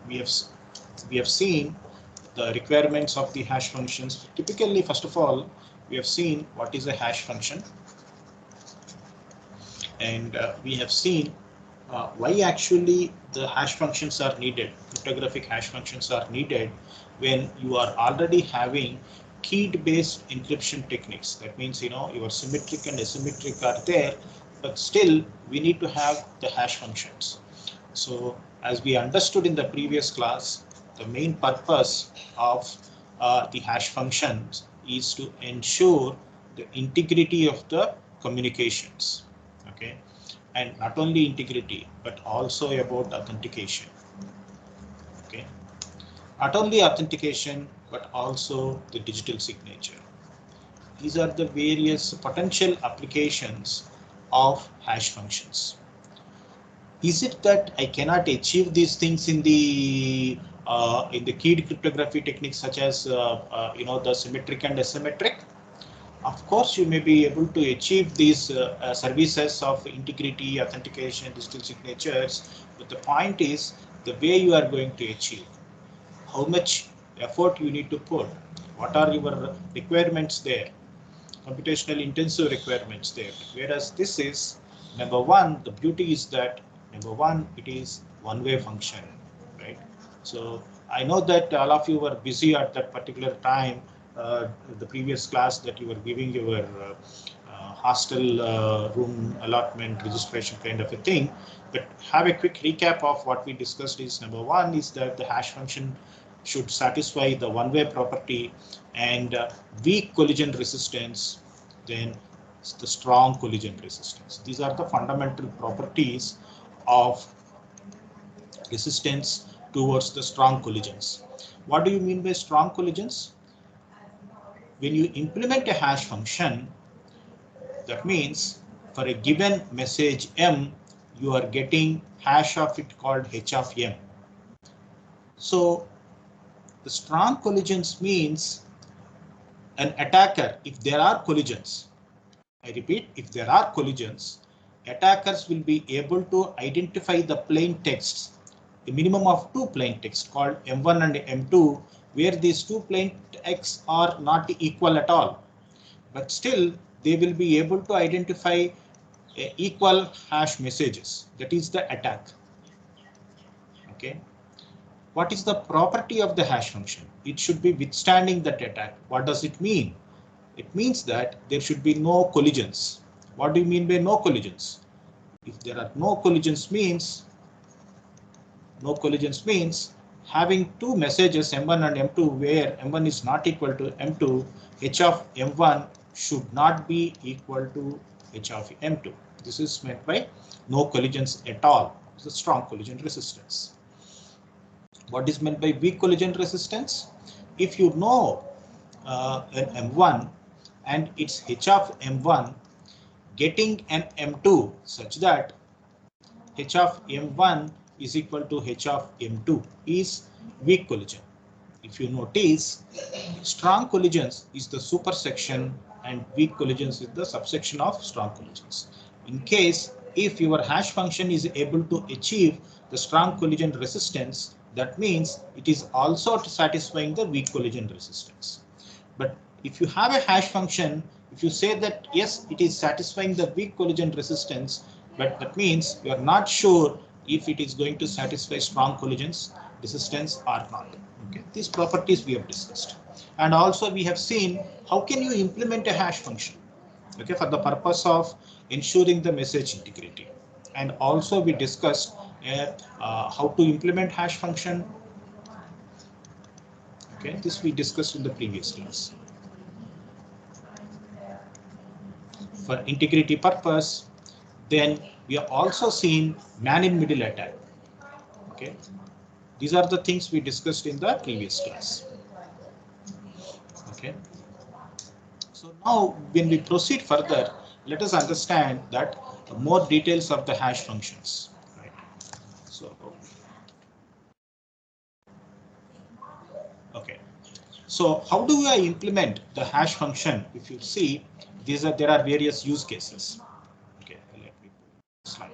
we have seen the requirements of the hash functions. Typically, first of all, we have seen what is a hash function, and we have seen why actually the hash functions are needed. Cryptographic hash functions are needed when you are already having keyed based encryption techniques. That means, your symmetric and asymmetric are there, but still we need to have the hash functions. So as we understood in the previous class, the main purpose of the hash functions is to ensure the integrity of the communications. Okay, and not only integrity but also about authentication. Okay, not only authentication but also the digital signature. These are the various potential applications of hash functions. Is it that I cannot achieve these things in the keyed cryptography techniques such as the symmetric and asymmetric? Of course, you may be able to achieve these services of integrity, authentication, digital signatures, but the point is the way you are going to achieve, how much effort you need to put, what are your requirements there, computational intensive requirements there. Whereas this is, number one, the beauty is that number one, it is one-way function, right? So I know that all of you were busy at that particular time, the previous class that you were giving your hostel room allotment registration kind of a thing, but have a quick recap of what we discussed. Is number one is that the hash function should satisfy the one-way property and weak collision resistance, then the strong collision resistance. These are the fundamental properties of resistance towards the strong collisions. What do you mean by strong collisions? When you implement a hash function, that means for a given message M, you are getting hash of it called H of M. So the strong collisions means an attacker, if there are collisions, I repeat, if there are collisions, attackers will be able to identify the plain texts, a minimum of two plain texts called M1 and M2, where these two plain texts are not equal at all. But still, they will be able to identify equal hash messages. That is the attack. Okay. What is the property of the hash function? It should be withstanding that attack. What does it mean? It means that there should be no collisions. What do you mean by no collisions? If there are no collisions means having two messages M1 and M2 where M1 is not equal to M2, H of M1 should not be equal to H of M2. This is meant by no collisions at all. It's a strong collision resistance. What is meant by weak collision resistance? If you know an M1 and it's H of M1, getting an M2 such that H of M1 is equal to H of M2 is weak collision. If you notice, strong collisions is the supersection and weak collisions is the subsection of strong collisions. In case if your hash function is able to achieve the strong collision resistance, that means it is also satisfying the weak collision resistance. But if you have a hash function, if you say that yes, it is satisfying the weak collision resistance, but that means you are not sure if it is going to satisfy strong collisions resistance or not. Okay, these properties we have discussed, and also we have seen how can you implement a hash function. Okay, for the purpose of ensuring the message integrity, and also we discussed how to implement hash function. Okay, this we discussed in the previous class. For integrity purpose, then we have also seen man-in-middle attack. Okay, these are the things we discussed in the previous class. Okay, so now when we proceed further, let us understand that more details of the hash functions. Right. So, okay. So how do I implement the hash function? If you see, there are various use cases. Okay, let me slide.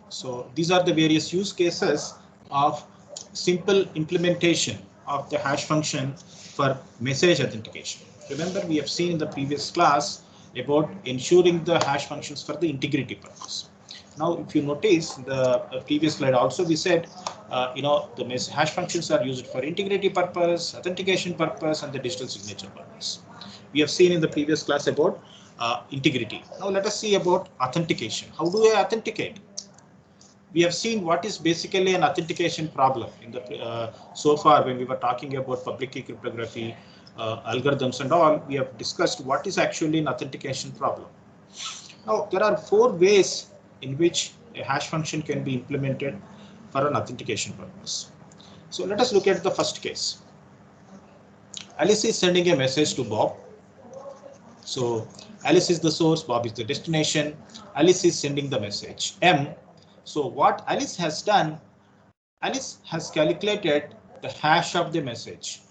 So these are the various use cases of simple implementation of the hash function for message authentication. Remember, we have seen in the previous class about ensuring the hash functions for the integrity purpose. Now, if you notice the previous slide also, we said, the hash functions are used for integrity purpose, authentication purpose, and the digital signature purpose. We have seen in the previous class about integrity. Now, let us see about authentication. How do I authenticate? We have seen what is basically an authentication problem in the so far when we were talking about public key cryptography algorithms and all. We have discussed what is actually an authentication problem. Now there are 4 ways in which a hash function can be implemented for an authentication purpose. So let us look at the first case. Alice is sending a message to Bob. So Alice is the source, Bob is the destination. Alice is sending the message M. So what Alice has done, Alice has calculated the hash of the message,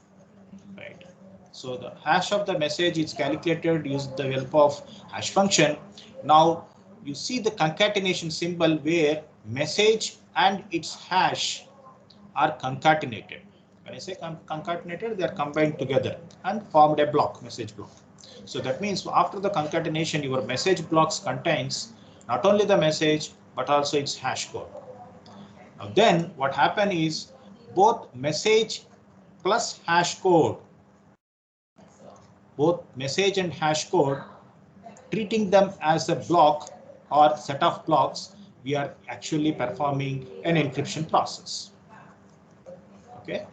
right? So the hash of the message is calculated using the help of hash function. Now you see the concatenation symbol where message and its hash are concatenated. When I say concatenated, they are combined together and formed a block, message block. So that means after the concatenation, your message blocks contains not only the message, but also its hash code. Now then what happen is both message plus hash code, both message and hash code, treating them as a block or set of blocks, we are actually performing an encryption process. Okay.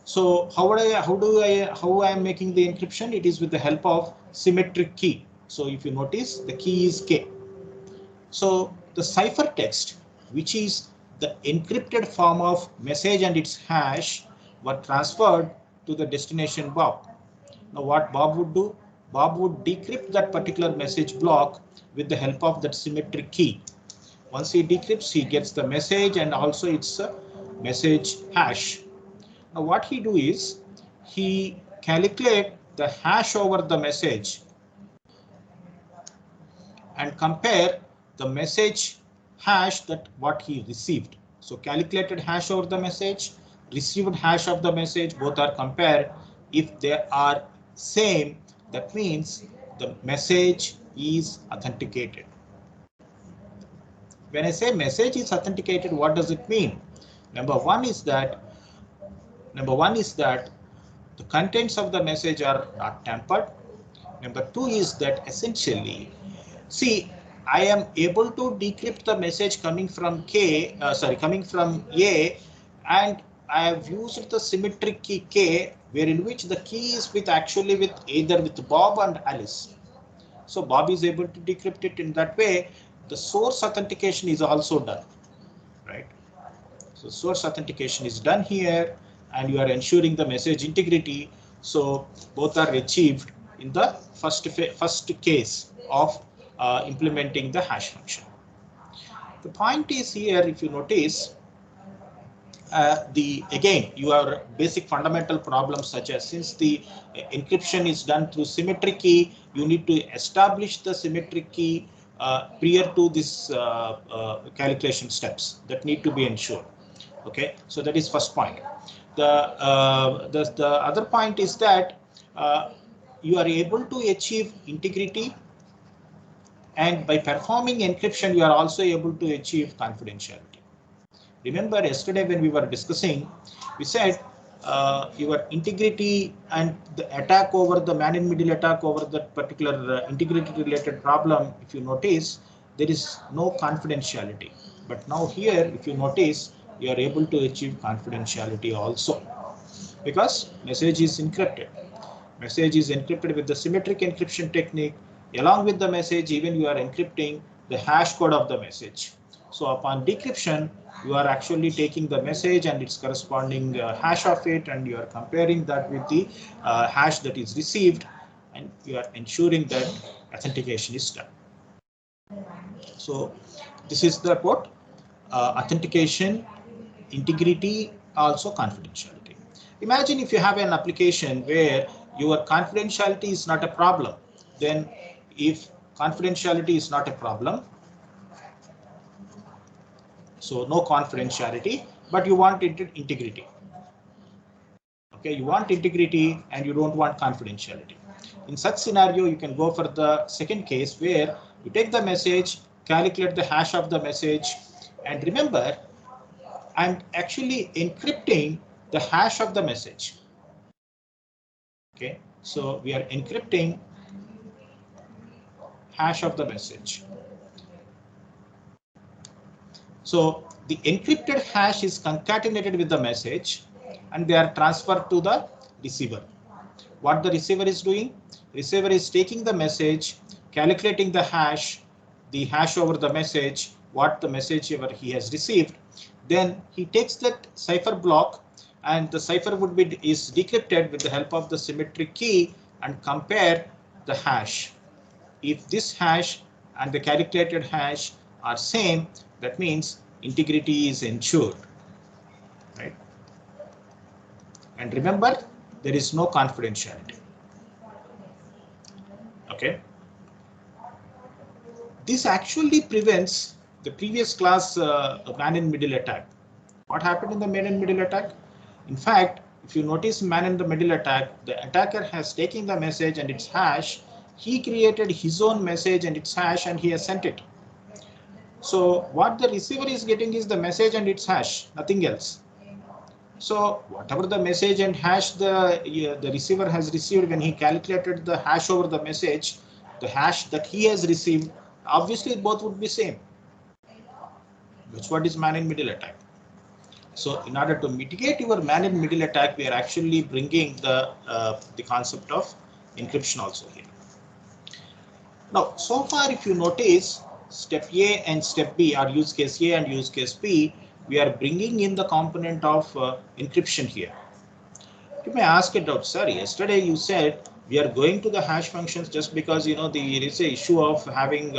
So how I am making the encryption? It is with the help of symmetric key. So if you notice, the key is K. So the ciphertext, which is the encrypted form of message and its hash, were transferred to the destination Bob. Now what Bob would do? Bob would decrypt that particular message block with the help of that symmetric key. Once he decrypts, he gets the message and also its message hash. Now what he do is he calculate the hash over the message and compare the message hash that what he received. So calculated hash over the message, received hash of the message, both are compared. If they are same, that means the message is authenticated. When I say message is authenticated, what does it mean? Number one is that the contents of the message are not tampered. Number two is that essentially, see, I am able to decrypt the message coming from coming from A, and I have used the symmetric key K, wherein which the key is with either with Bob and Alice. So Bob is able to decrypt it in that way. The source authentication is also done, right? So source authentication is done here, and you are ensuring the message integrity. So both are achieved in the first case of implementing the hash function. The point is here, if you notice, again your basic fundamental problems such as, since the encryption is done through symmetric key, you need to establish the symmetric key prior to this calculation steps that need to be ensured. Okay, so that is first point. The other point is that you are able to achieve integrity, and by performing encryption you are also able to achieve confidentiality. Remember yesterday when we were discussing, we said your integrity and the attack over the man-in-middle attack over that particular integrity related problem, if you notice, there is no confidentiality. But now here, if you notice, you are able to achieve confidentiality also, because message is encrypted. Message is encrypted with the symmetric encryption technique. Along with the message, even you are encrypting the hash code of the message. So upon decryption, you are actually taking the message and its corresponding hash of it, and you are comparing that with the hash that is received, and you are ensuring that authentication is done. So this is the what authentication, integrity, also confidentiality. Imagine if you have an application where your confidentiality is not a problem. Then if confidentiality is not a problem, So no confidentiality, but you want integrity. Okay, you want integrity and you don't want confidentiality. In such scenario, you can go for the second case where you take the message, calculate the hash of the message, and remember, I'm actually encrypting the hash of the message. Okay, so we are encrypting hash of the message. So the encrypted hash is concatenated with the message and they are transferred to the receiver. What the receiver is doing? Receiver is taking the message, calculating the hash over the message, what the message ever he has received. Then he takes that cipher block and the cipher is decrypted with the help of the symmetric key and compare the hash. If this hash and the calculated hash are same, that means integrity is ensured, right? And remember, there is no confidentiality. Okay. This actually prevents the previous class man-in-middle attack. What happened in the man-in-middle attack? In fact, if you notice man-in-the-middle attack, the attacker has taken the message and its hash. He created his own message and its hash and he has sent it. So what the receiver is getting is the message and its hash, nothing else. So whatever the message and hash the receiver has received, when he calculated the hash over the message, the hash that he has received, obviously both would be same. That's what is man-in-middle attack. So in order to mitigate your man-in-middle attack, we are actually bringing the concept of encryption also here. Now, so far, if you notice, step A and step B are use case A and use case B. We are bringing in the component of encryption here. You may ask a doubt, sir. Yesterday you said we are going to the hash functions just because there is a issue of having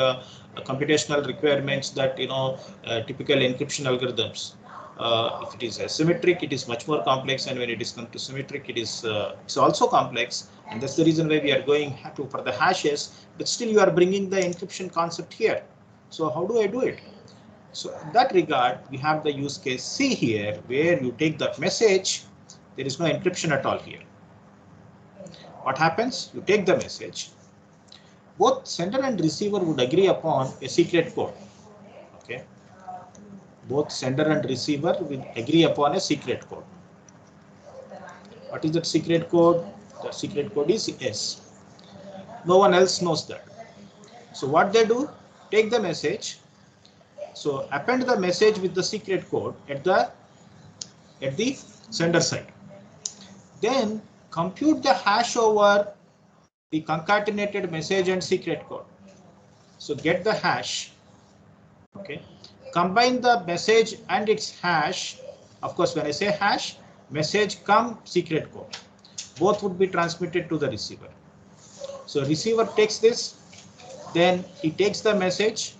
computational requirements that typical encryption algorithms. If it is asymmetric, it is much more complex, and when it is come to symmetric, it's also complex, and that's the reason why we are going for the hashes. But still, you are bringing the encryption concept here. So how do I do it? So in that regard, we have the use case C here, where you take that message. There is no encryption at all here. What happens? You take the message. Both sender and receiver would agree upon a secret code. Okay. Both sender and receiver will agree upon a secret code. What is that secret code? The secret code is S. No one else knows that. So what they do? Take the message. So append the message with the secret code at the sender side. Then compute the hash over the concatenated message and secret code. So get the hash. Okay. Combine the message and its hash. Of course, when I say hash, message come secret code. Both would be transmitted to the receiver. So receiver takes this, then he takes the message.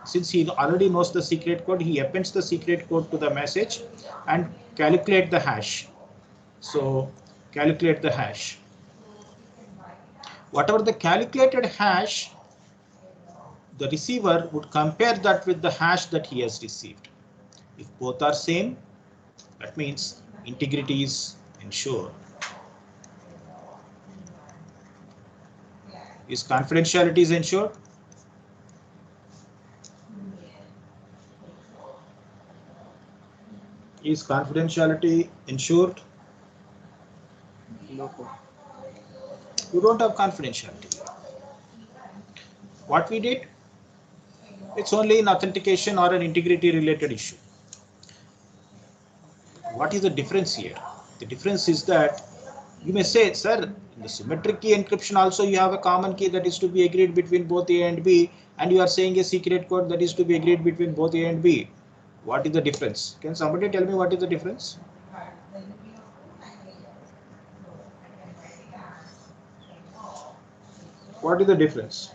Since he already knows the secret code, he appends the secret code to the message and calculate the hash. So calculate the hash. Whatever the calculated hash, the receiver would compare that with the hash that he has received. If both are same, that means integrity is ensured. Is confidentiality is ensured? Is confidentiality ensured? No, sir. You don't have confidentiality. What we did? It's only an authentication or an integrity related issue. What is the difference here? The difference is that you may say, sir, in the symmetric key encryption also you have a common key that is to be agreed between both A and B, and you are saying a secret code that is to be agreed between both A and B. What is the difference? Can somebody tell me what is the difference? What is the difference?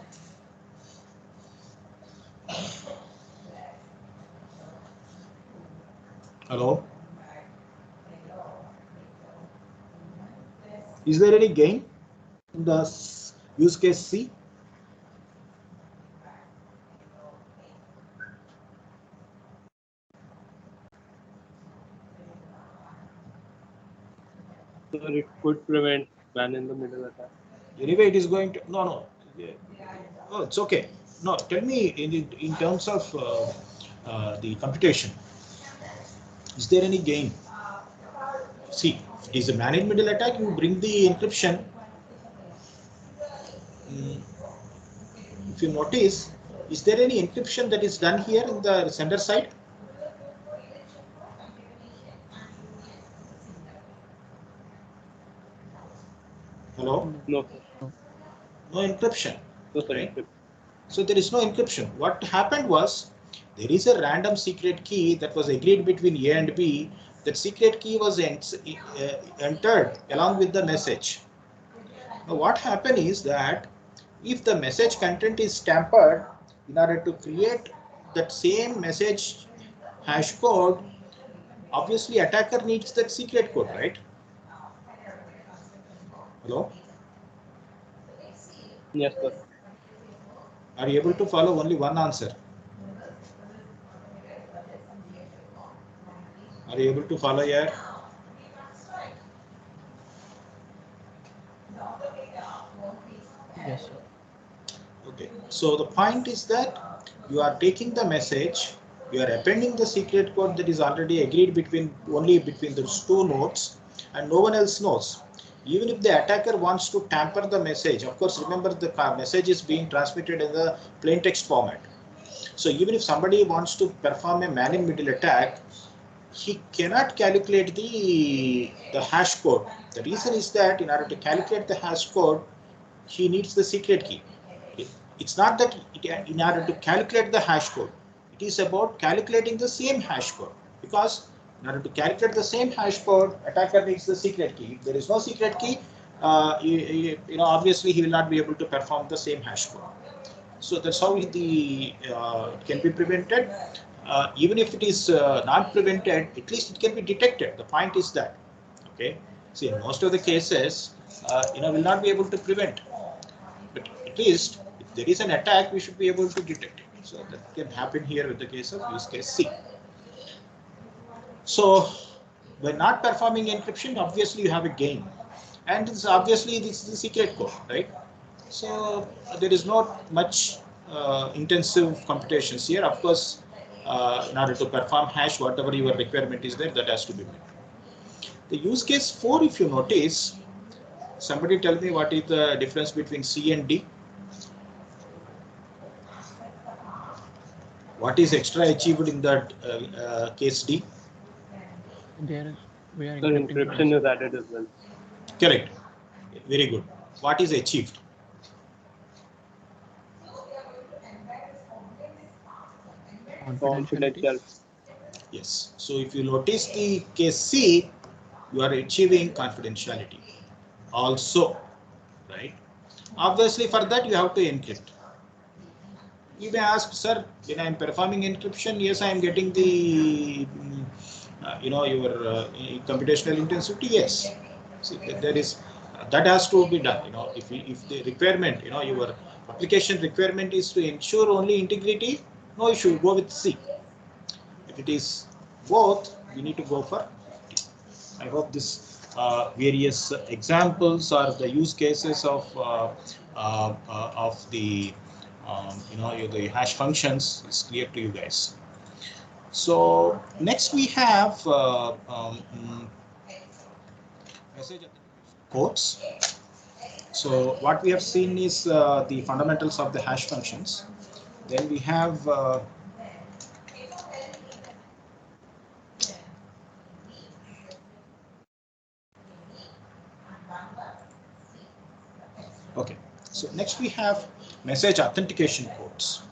Hello? Is there any gain in the use case C? it could prevent man-in-the-middle attack. Anyway, it is going to no. Oh, it's okay. No, tell me in terms of the computation, is there any gain? See, if it is a man-in-middle attack, you bring the encryption. If you notice, is there any encryption that is done here in the sender side? Hello? No, sir. No encryption. No, sir. Right? So there is no encryption. What happened was there is a random secret key that was agreed between A and B. That secret key was entered along with the message. Now what happened is that if the message content is tampered, in order to create that same message hash code, obviously attacker needs that secret code, right? Hello? Yes, sir. Are you able to follow only one answer? Are you able to follow here? Yes, sir. Okay, so the point is that you are taking the message, you are appending the secret code that is already agreed only between those two nodes, and no one else knows. Even if the attacker wants to tamper the message, of course, remember the message is being transmitted in the plain text format. So even if somebody wants to perform a man-in-middle attack, he cannot calculate the hash code. The reason is that in order to calculate the hash code, he needs the secret key. It's not that in order to calculate the hash code, it is about calculating the same hash code, because in order to calculate the same hash code, attacker needs the secret key. If there is no secret key, obviously he will not be able to perform the same hash code. So that's how it can be prevented. Even if it is not prevented, at least it can be detected. The point is that, okay. See, in most of the cases, will not be able to prevent, but at least if there is an attack, we should be able to detect it. So that can happen here with the case of use case C. So by not performing encryption, obviously you have a gain, and obviously this is the secret code, right? So there is not much intensive computations here. Of course, in order to perform hash, whatever your requirement is there, that has to be met. The use case 4, if you notice, somebody tell me what is the difference between C and D? What is extra achieved in that case D? There we are So encryption is added as well. Correct. Very good. What is achieved? Confidentiality. Yes. So if you notice the case C, you are achieving confidentiality also, right? Obviously, for that you have to encrypt. You may ask, sir, when I am performing encryption, yes, I am getting the your computational intensity. Yes. See, there is that has to be done. If the requirement, your application requirement is to ensure only integrity, no issue, go with C. If it is both, we need to go for D. I hope this various examples or the use cases of the the hash functions is clear to you guys. So next we have message codes. So what we have seen is the fundamentals of the hash functions. Then we have okay. So next we have message authentication codes.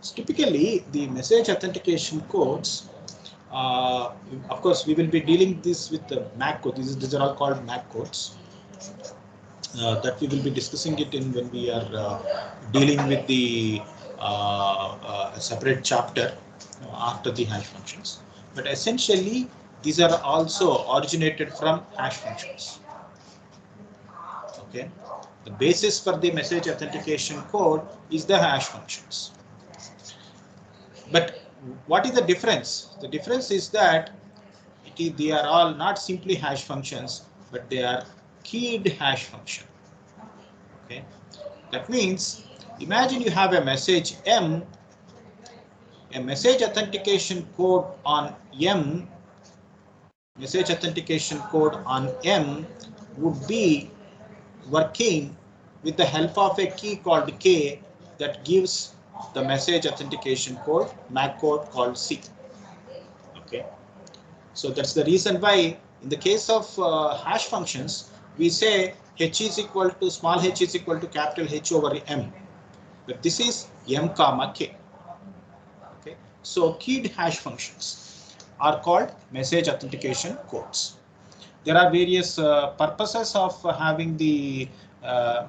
So typically, the message authentication codes, of course, we will be dealing this with the MAC code. These are all called MAC codes. That we will be discussing it in when we are dealing with the separate chapter after the hash functions. But essentially, these are also originated from hash functions. Okay. The basis for the message authentication code is the hash functions. But what is the difference? The difference is that they are all not simply hash functions, but they are keyed hash function. Okay, that means imagine you have a message M, a message authentication code on M. Message authentication code on M would be working with the help of a key called K that gives the message authentication code, MAC code called C. Okay, so that's the reason why in the case of hash functions, we say h is equal to small h is equal to capital H over M, but this is M comma K. Okay, so keyed hash functions are called message authentication codes. There are various purposes of having the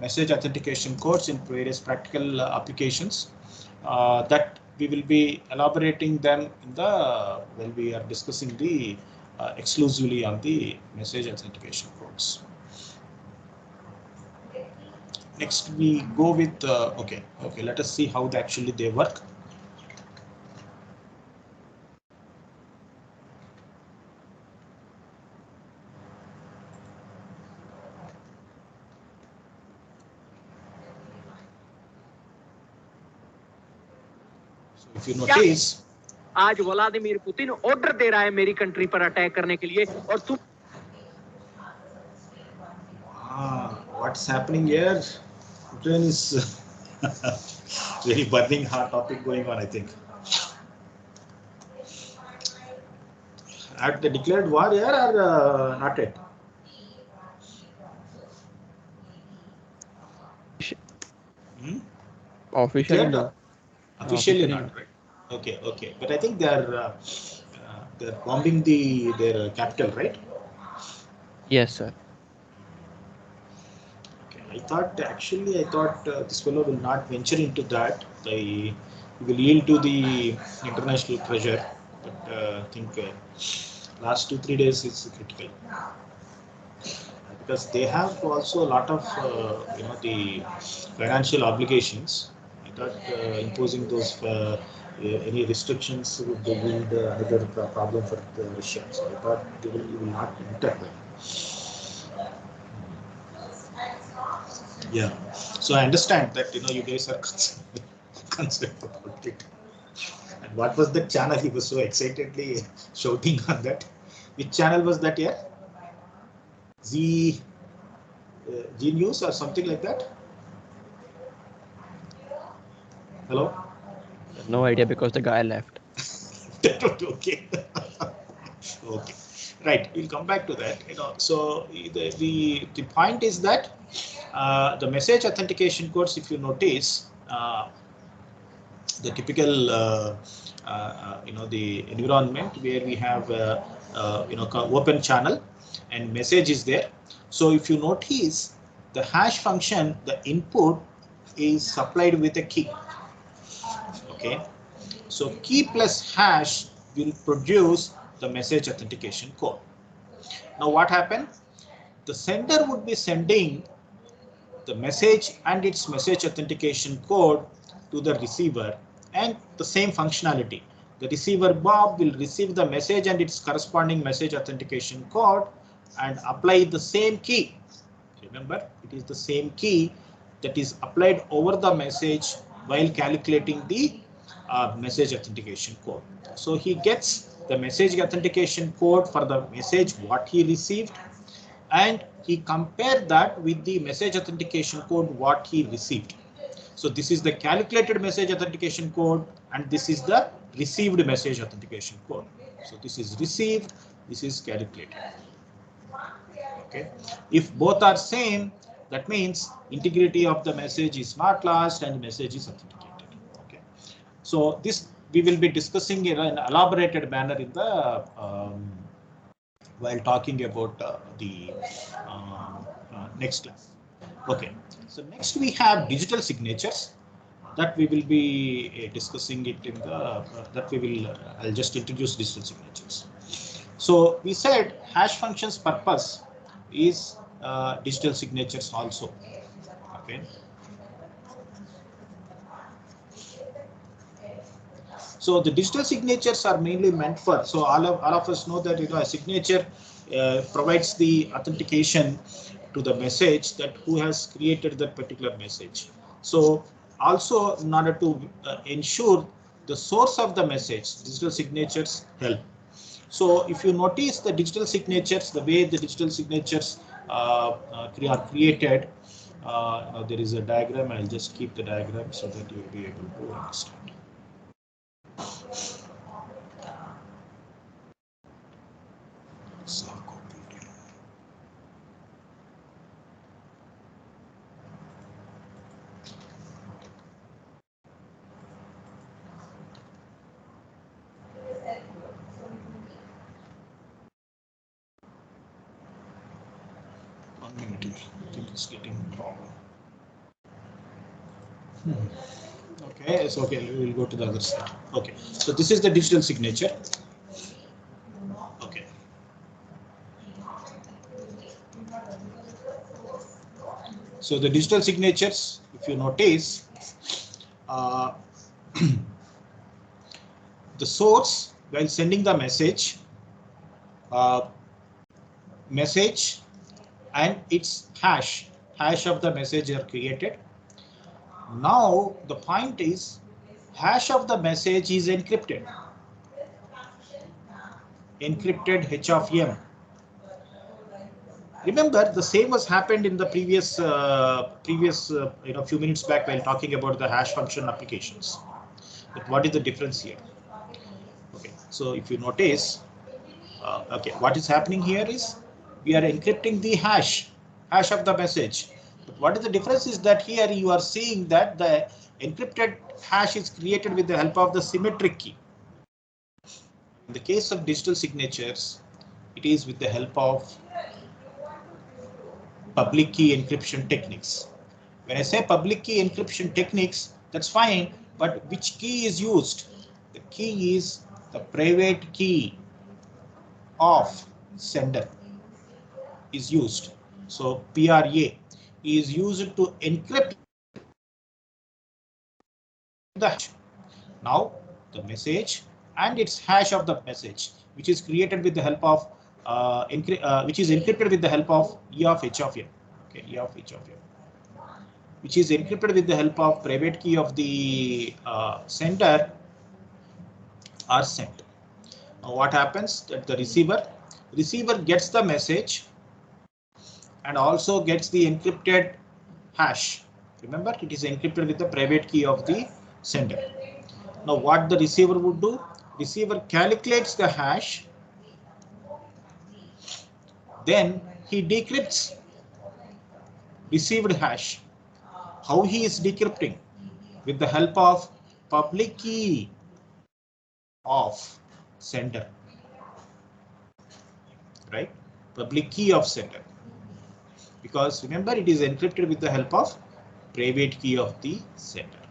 message authentication codes in various practical applications that we will be elaborating them in the when we are discussing the exclusively on the message authentication codes. Next we go with okay, let us see how actually they work. If you notice, आज Vladimir Putin order दे रहा है मेरी country पर attack करने के लिए और तुम what's happening here? Ukraine is very burning hot topic going on, I think. Have they declared war here or not yet? Officially, no. Officially not, right? Okay. But I think they're bombing their capital, right? Yes, sir. Okay. I thought this fellow will not venture into that. He will yield to the international pressure. But I think last 2-3 days is critical because they have also a lot of the financial obligations. I thought imposing those any restrictions would build another problem for the Russians. I thought you will not intervene. Yeah, so I understand that you guys are concerned about it. And what was the channel he was so excitedly shouting on that? Which channel was that? Yeah, Z News or something like that. Hello. No idea because the guy left. Okay. Okay. Right. We'll come back to that. So the point is that the message authentication codes, if you notice, the typical the environment where we have open channel and message is there. So if you notice the hash function, the input is supplied with a key. Okay, so key plus hash will produce the message authentication code. Now what happened? The sender would be sending the message and its message authentication code to the receiver, and the same functionality. The receiver Bob will receive the message and its corresponding message authentication code and apply the same key. Remember, it is the same key that is applied over the message while calculating the message authentication code. So he gets the message authentication code for the message what he received, and he compared that with the message authentication code what he received. So this is the calculated message authentication code, and this is the received message authentication code. So this is received, this is calculated. Okay, if both are same, that means integrity of the message is not lost and message is authenticated. Okay, so this we will be discussing in an elaborated manner in the while talking about the next class. Okay, so next we have digital signatures that we will be discussing it in the that we will I'll just introduce digital signatures. So we said hash functions purpose is digital signatures also. Okay. So the digital signatures are mainly meant for, so all of us know that a signature provides the authentication to the message that who has created that particular message. So also in order to ensure the source of the message, digital signatures help. So if you notice the digital signatures, the way the digital signatures are created, there is a diagram. I'll just keep the diagram so that you'll be able to understand. I think it's getting wrong. Okay, it's okay. We'll go to the other side. Okay, so this is the digital signature. Okay. So the digital signatures, if you notice, the source while sending the message, message and its hash of the message are created. Now the point is hash of the message is encrypted H of M. Remember the same was happened in the previous few minutes back while talking about the hash function applications. But what is the difference here? Okay, so if you notice, okay, what is happening here is we are encrypting the hash of the message. But what is the difference is that here you are seeing that the encrypted hash is created with the help of the symmetric key. In the case of digital signatures, it is with the help of public key encryption techniques. When I say public key encryption techniques, that's fine, but which key is used? The key is the private key of sender is used. So PRA is used to encrypt the hash. Now the message and its hash of the message, which is created with the help of which is encrypted with the help of E of H of M. Okay, E of H of M, which is encrypted with the help of private key of the sender are sent. Now what happens that the receiver gets the message and also gets the encrypted hash. Remember, it is encrypted with the private key of the sender. Now what the receiver would do? Receiver calculates the hash, then he decrypts received hash. How he is decrypting? With the help of public key of sender, right? Public key of sender, because remember it is encrypted with the help of private key of the sender.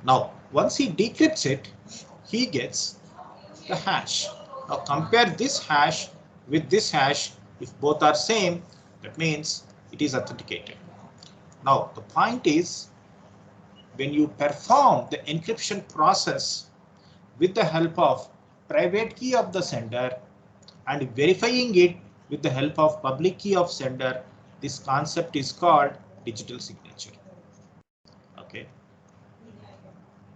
Now once he decrypts it, he gets the hash. Now compare this hash with this hash. If both are same, that means it is authenticated. Now the point is, when you perform the encryption process with the help of private key of the sender and verifying it with the help of public key of sender, this concept is called digital signature. Okay,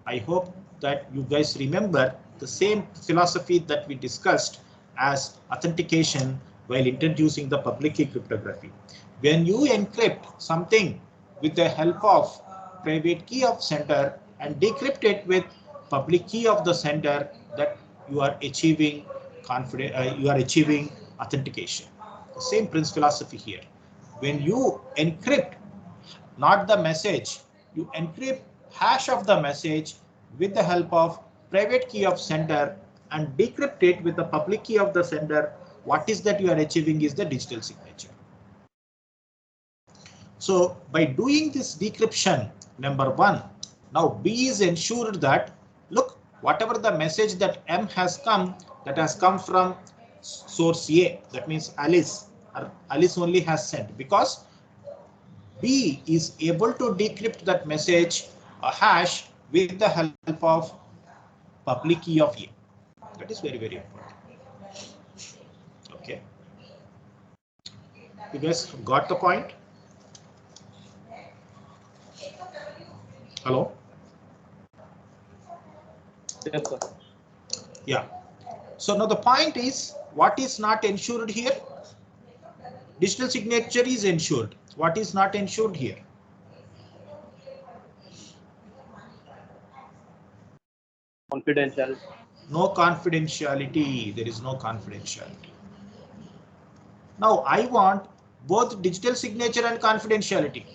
I hope that you guys remember the same philosophy that we discussed as authentication while introducing the public key cryptography. When you encrypt something with the help of private key of sender and decrypt it with public key of the sender, that you are achieving authentication. The same principle philosophy here. When you encrypt not the message, you encrypt hash of the message with the help of private key of sender and decrypt it with the public key of the sender, what is that you are achieving is the digital signature. So by doing this decryption, number one, now B is ensured that, look, whatever the message that M has come, that has come from source A, that means Alice, or Alice only has sent, because B is able to decrypt that message, a hash, with the help of public key of A. That is very, very important. Okay. You guys got the point? Hello? Yes, sir. Yeah. So now the point is, what is not ensured here? Digital signature is ensured. What is not ensured here? Confidentiality. No confidentiality. There is no confidentiality. Now I want both digital signature and confidentiality.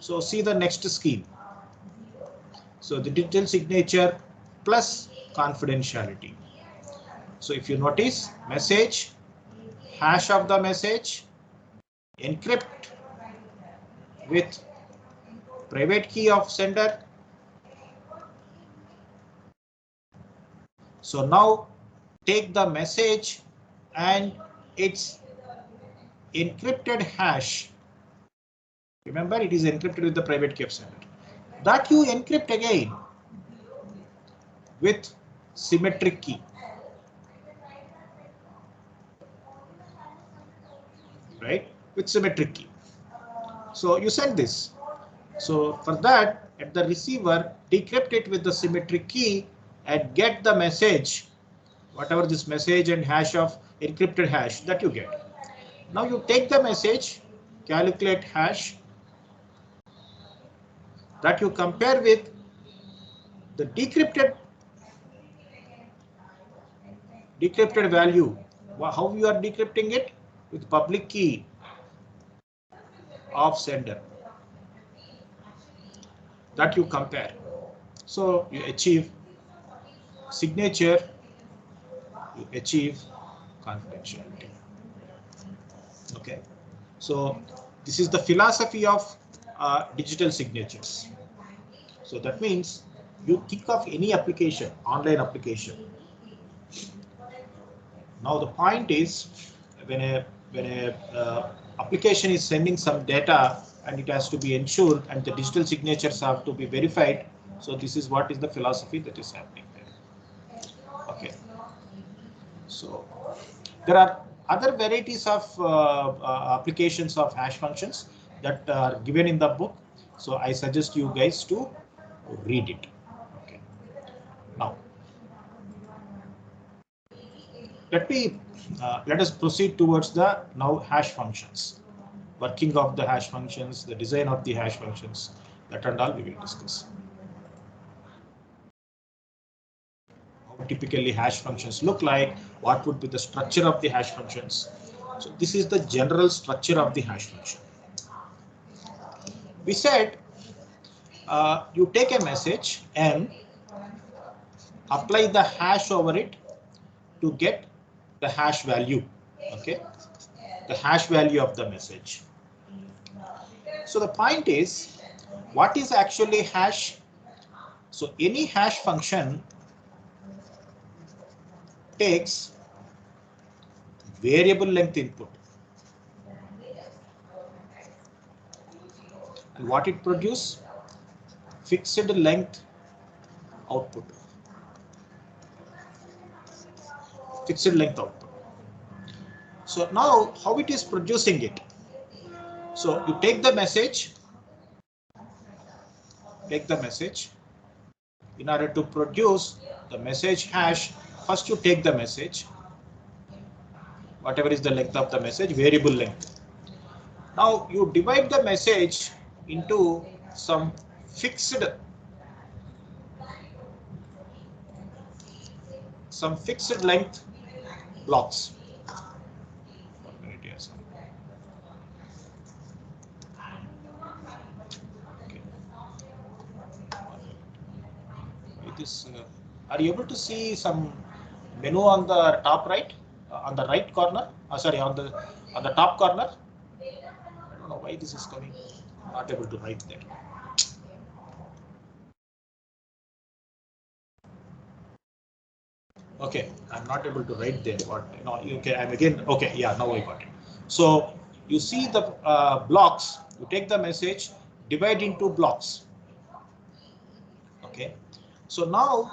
So see the next scheme. So the digital signature plus confidentiality. So if you notice, message, hash of the message, encrypt with private key of sender. So now take the message and its encrypted hash. Remember, it is encrypted with the private key of sender. That you encrypt again with symmetric key. Right? With symmetric key. So you send this. So for that, at the receiver, decrypt it with the symmetric key and get the message, whatever this message and hash of encrypted hash that you get. Now you take the message, calculate hash, that you compare with the decrypted value. How you are decrypting it? With public key of sender. That you compare. So you achieve signature, you achieve confidentiality. Okay. So this is the philosophy of digital signatures. So that means you think of any application, online application. Now the point is, when a application is sending some data and it has to be ensured and the digital signatures have to be verified. So this is what is the philosophy that is happening there. Okay. So there are other varieties of applications of hash functions that are given in the book. So I suggest you guys to read it. Okay. Now, let us proceed towards the now hash functions, working of the hash functions, the design of the hash functions, that and all we will discuss. How typically hash functions look like, what would be the structure of the hash functions. So this is the general structure of the hash function. We said you take a message and apply the hash over it to get the hash value. Okay, the hash value of the message. So the point is, what is actually hash? So any hash function takes variable length input. And what it produces? Fixed length output. Fixed length output. So now how it is producing it? So you take the message, in order to produce the message hash. First you take the message, whatever is the length of the message, variable length. Now you divide the message into some fixed length blocks. Okay. This, are you able to see some menu on the top right, on the right corner? Sorry, on the top corner. I don't know why this is coming. I'm not able to write there. Okay, I'm not able to write there. What? Okay, I'm again. Okay, yeah, now I got it. So you see the blocks, you take the message, divide into blocks. Okay, so now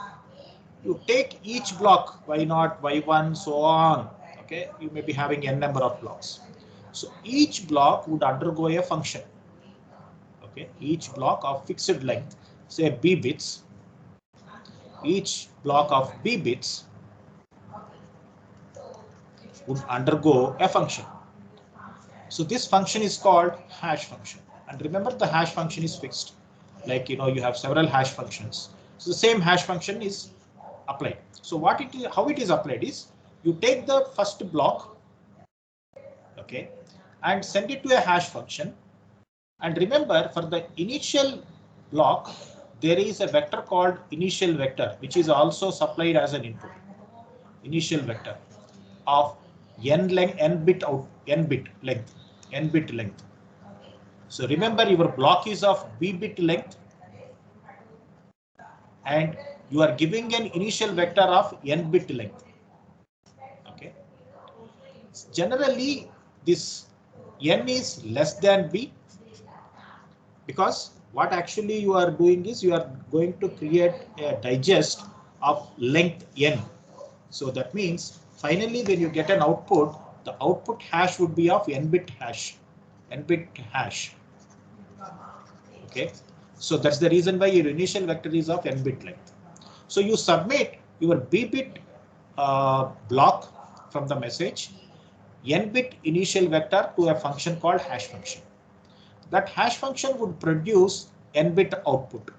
you take each block, y0, y1, so on. Okay, you may be having n number of blocks. So each block would undergo a function. Okay, each block of fixed length, say b bits, each block of b bits would undergo a function. So this function is called hash function. And remember, the hash function is fixed. Like, you have several hash functions. So the same hash function is applied. So how it is applied is, you take the first block, okay, and send it to a hash function. And remember, for the initial block, there is a vector called initial vector, which is also supplied as an input. Initial vector of n bit length. So remember, your block is of b bit length, and you are giving an initial vector of n bit length. Okay. Generally, this n is less than b, because what actually you are doing is, you are going to create a digest of length n. So that means finally, when you get an output, the output hash would be of n bit hash. Okay, so that's the reason why your initial vector is of n bit length. So you submit your b bit block from the message, n bit initial vector, to a function called hash function. That hash function would produce n bit output.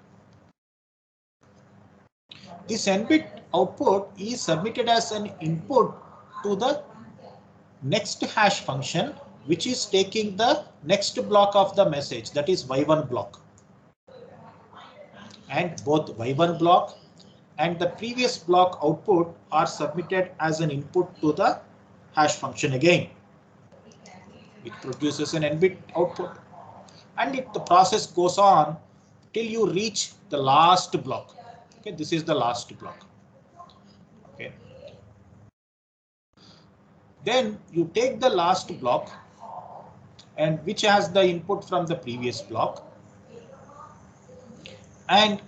This n bit output is submitted as an input to the next hash function, which is taking the next block of the message, that is y1 block. And both y1 block and the previous block output are submitted as an input to the hash function again. It produces an n bit output, and the process goes on till you reach the last block. Okay, this is the last block. Okay. Then you take the last block, and which has the input from the previous block, and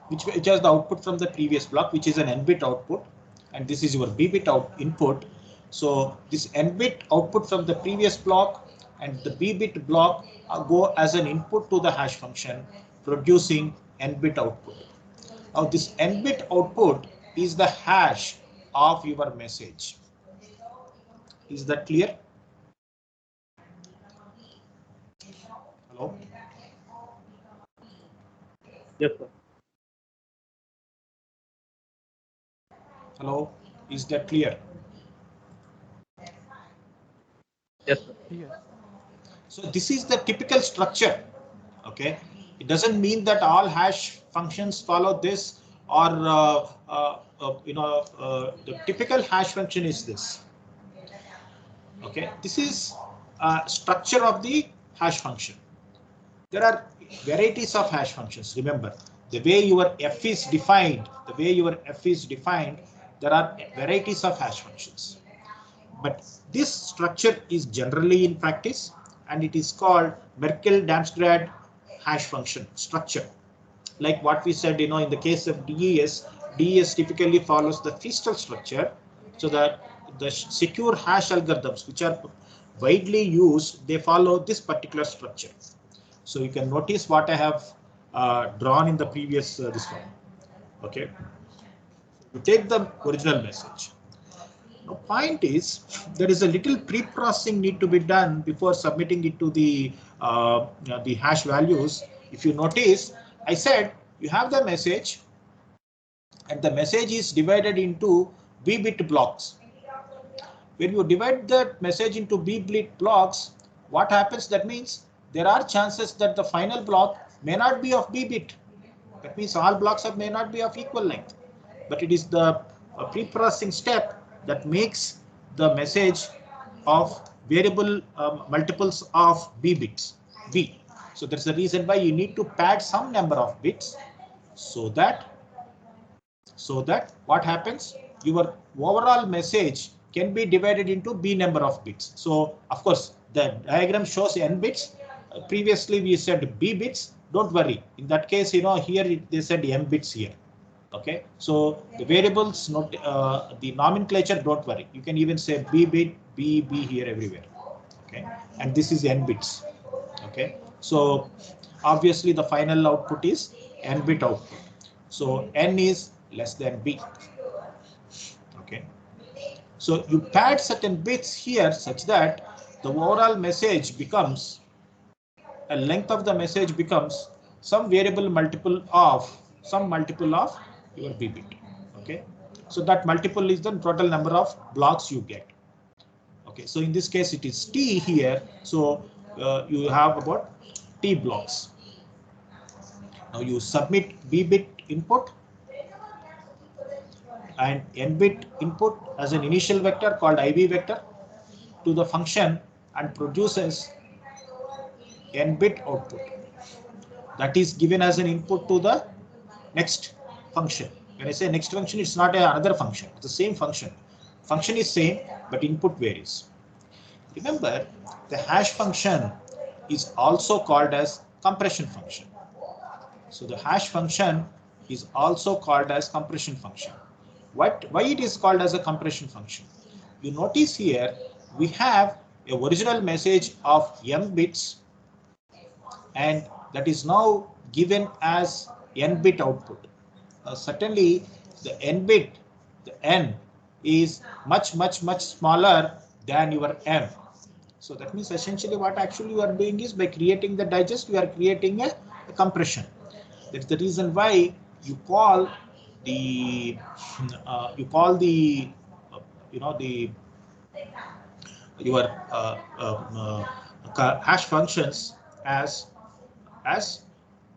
which has the output from the previous block, which is an n bit output, and this is your b bit input. So this n bit output from the previous block and the b bit block go as an input to the hash function, producing n bit output. Now this n bit output is the hash of your message. Is that clear? Hello? Yes, sir. Hello? Is that clear? Yes, sir. Yes. So this is the typical structure. Okay, it doesn't mean that all hash functions follow this, or the typical hash function is this. Okay, this is structure of the hash function. There are varieties of hash functions. Remember, the way your f is defined, there are varieties of hash functions. But this structure is generally in practice, and it is called Merkle-Darmstadt hash function structure. Like what we said, in the case of DES typically follows the Feastel structure, so that the secure hash algorithms, which are widely used, they follow this particular structure. So you can notice what I have drawn in the previous this one. Okay, you take the original message. The point is, there is a little pre-processing need to be done before submitting it to the hash values. If you notice, I said you have the message, and the message is divided into b bit blocks. When you divide the message into b bit blocks, what happens? That means there are chances that the final block may not be of b bit. That means all blocks may not be of equal length, but it is the pre-processing step that makes the message of variable multiples of b bits, b. So that's the reason why you need to pad some number of bits, so that what happens, your overall message can be divided into b number of bits. So of course the diagram shows n bits. Previously we said b bits. Don't worry. In that case, you know, here they said m bits here. Okay, so the variables, not the nomenclature, don't worry. You can even say b bit, b here everywhere. Okay, and this is n bits. Okay, so obviously the final output is n bit output. So n is less than b. Okay, so you pad certain bits here such that the overall message becomes, a length of the message becomes some variable multiple of your b bit. Okay, so that multiple is the total number of blocks you get. Okay, so in this case it is t here, so you have about t blocks. Now you submit b bit input and n bit input as an initial vector called ib vector to the function and produces n bit output. That is given as an input to the next function. When I say next function, it's not another function, it's the same function. Function is same, but input varies. Remember, the hash function is also called as compression function. So the hash function is also called as compression function. Why it is called as a compression function? You notice here we have a original message of m bits, and that is now given as n bit output. Certainly the n bit, the n is much smaller than your m. So that means essentially what actually you are doing is, by creating the digest, you are creating a compression. That's the reason why you call the your hash functions as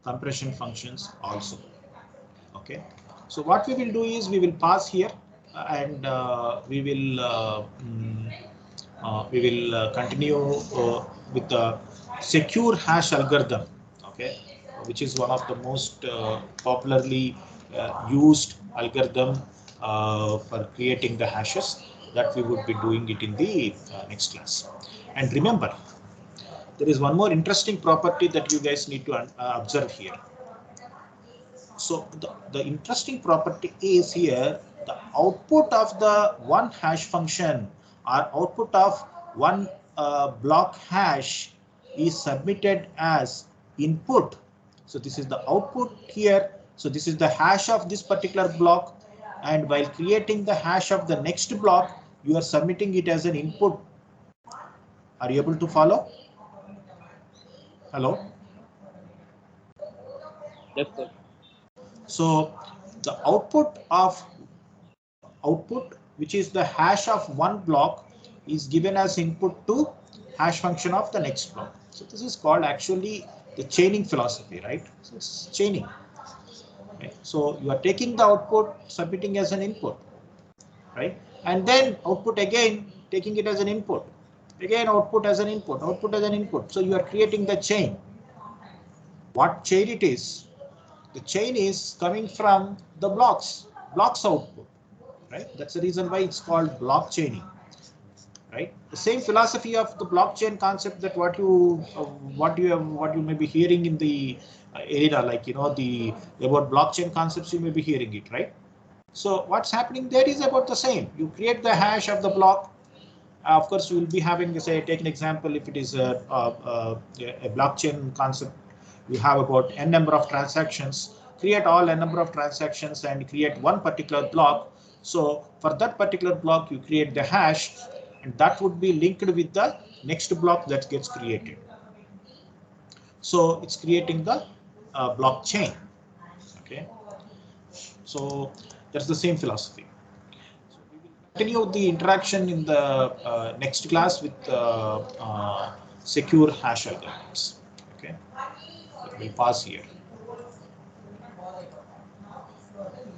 compression functions also. Okay, so what we will do is we will pause here and we will continue with the secure hash algorithm. Okay, which is one of the most popularly used algorithm for creating the hashes, that we would be doing it in the next class. And remember, there is one more interesting property that you guys need to observe here. So the interesting property is here, the output of the one hash function or output of one block hash is submitted as input. So this is the output here. So this is the hash of this particular block, and while creating the hash of the next block, you are submitting it as an input. Are you able to follow? Hello? Yes, sir. So the output, which is the hash of one block, is given as input to hash function of the next block. So this is called actually the chaining philosophy, right? So it's chaining. Right? So you are taking the output, submitting as an input, right? And then output again, taking it as an input. Again output as an input, output as an input. So you are creating the chain. What chain it is? The chain is coming from the blocks output, right? That's the reason why it's called block chaining, right? The same philosophy of the blockchain concept that what you may be hearing in the area, like, you know, about blockchain concepts, you may be hearing it, right? So what's happening there is about the same. You create the hash of the block. Of course, we will be having, say, take an example. If it is a blockchain concept, you have about n number of transactions. Create all n number of transactions and create one particular block. So for that particular block, you create the hash, and that would be linked with the next block that gets created. So it's creating the blockchain. Okay. So that's the same philosophy. So we will continue the interaction in the next class with secure hash algorithms. Okay. We'll pause here.